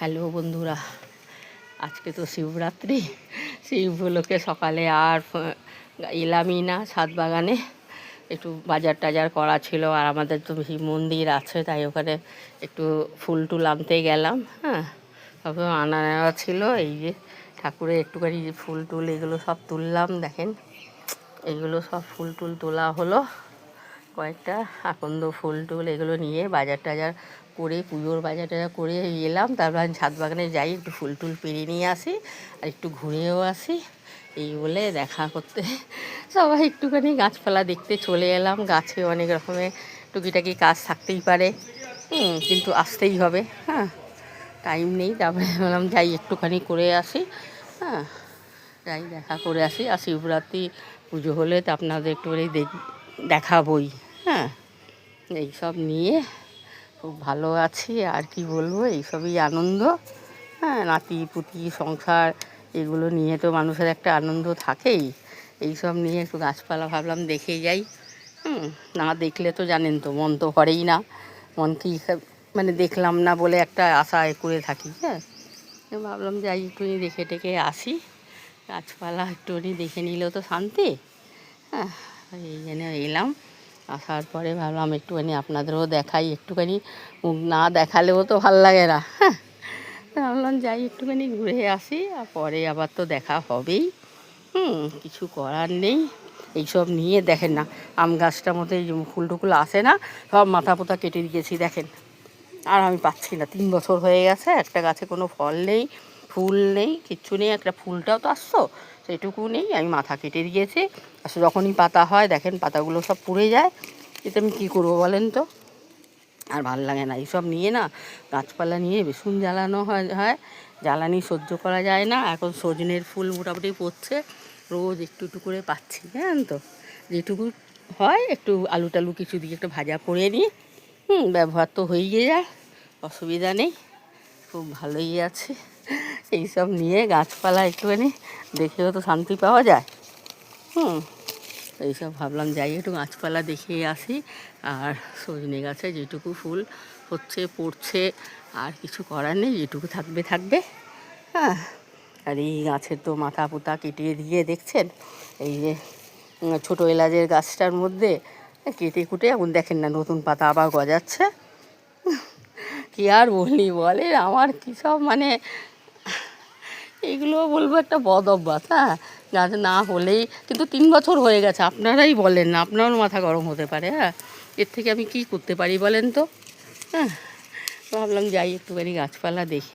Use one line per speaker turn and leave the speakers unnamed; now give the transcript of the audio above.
Hello বন্ধুরা, আজকে তো শিবরাত্রি। সেই উপলক্ষে সকালে আর এলামই না ছাদ বাগানে। একটু বাজার টাজার করা ছিল, আর আমাদের তো শিব মন্দির আছে, তাই ওখানে একটু ফুল টুল আনতে গেলাম। হ্যাঁ, সব আনা নেওয়া ছিল। এই যে ঠাকুরের একটুখানি যে ফুল টুল এগুলো সব তুললাম, দেখেন এগুলো সব ফুল টুল তোলা হলো। কয়েকটা আকন্দ ফুল টুল এগুলো নিয়ে বাজার টাজার করে, পুজোর বাজার টাজার করে এলাম। তারপর আমি ছাদ বাগানে যাই, একটু ফুল টুল পেরে নিয়ে আসি আর একটু ঘুরেও আসি। এই বলে দেখা করতে সবাই একটুখানি গাছপালা দেখতে চলে এলাম। গাছে অনেক রকমের টুকিটাকি কাজ থাকতেই পারে, কিন্তু আসতেই হবে। হ্যাঁ, টাইম নেই। তারপরে বললাম যাই একটুখানি করে আসি। হ্যাঁ, যাই দেখা করে আসি। আর শিবরাত্রি পুজো হলে তো আপনাদের একটুখানি দেখাবই। হ্যাঁ, এইসব নিয়ে খুব ভালো আছি। আর কি বলবো, এইসবই আনন্দ। হ্যাঁ, নাতি পুতি সংসার এগুলো নিয়ে তো মানুষের একটা আনন্দ থাকেই। এইসব নিয়ে একটু গাছপালা ভাবলাম দেখে যাই। না দেখলে তো জানেন তো মন তো করেই না। মন কি মানে দেখলাম না বলে একটা আশা করে থাকি। হ্যাঁ, ভাবলাম যাই একটুখানি দেখে টেকে আসি। গাছপালা একটুখানি দেখে নিলেও তো শান্তি। হ্যাঁ, এই জন্য এলাম। আসার পরে ভাবলাম একটুখানি আপনাদেরও দেখাই। একটুখানি মুখ না দেখালেও তো ভাল লাগে না। হ্যাঁ, ভাবলাম যাই একটুখানি ঘুরে আসি, আর পরে আবার তো দেখা হবেই। কিছু করার নেই। এইসব নিয়ে দেখেন না, আম গাছটার মধ্যে এই ফুল টুকুল আসে না, সব মাথা পোতা কেটে দিয়েছি দেখেন। আর আমি পাচ্ছি না, 3 বছর হয়ে গেছে, একটা গাছে কোনো ফল নেই, ফুল নেই, কিচ্ছু নেই। একটা ফুলটাও তো আসতো, সেটুকু নেই। আমি মাথা কেটে দিয়েছি। আসলে যখনই পাতা হয় দেখেন পাতাগুলো সব পুড়ে যায়। এতে আমি কী করবো বলেন তো? আর ভাল লাগে না এইসব নিয়ে। না, গাছপালা নিয়ে ভীষণ জ্বালানো হয়। জ্বালানি সহ্য করা যায় না। এখন সজনের ফুল মোটামুটি পড়ছে, রোজ একটু একটু করে পাচ্ছি, জানেন তো। যেটুকু হয় একটু আলু টালু কিছু দিয়ে একটু ভাজা করে নিই। ব্যবহার তো হয়েই যায়, অসুবিধা নেই। খুব ভালোই আছে। এইসব নিয়ে গাছপালা একটুখানি দেখেও তো শান্তি পাওয়া যায়। এইসব ভাবলাম যাই একটু গাছপালা দেখে আসি। আর সজনে গাছে যেটুকু ফুল হচ্ছে পড়ছে, আর কিছু করার নেই, যেটুকু থাকবে থাকবে। হ্যাঁ, আর এই গাছের তো মাথা পোতা কেটে দিয়ে দেখছেন, এই যে ছোটো এলাচের গাছটার মধ্যে কেটে কুটে এখন দেখেন না নতুন পাতা আবার গজাচ্ছে। কি আর বলি বলে, আমার কী সব মানে এইগুলো বলবো একটা বদ অভ্যাস। হ্যাঁ, গাছ না হলেই কিন্তু 3 বছর হয়ে গেছে। আপনারাই বলেন না, আপনারও মাথা গরম হতে পারে। হ্যাঁ, এর থেকে আমি কী করতে পারি বলেন তো? হ্যাঁ, ভাবলাম যাই একটুখানি গাছপালা দেখি।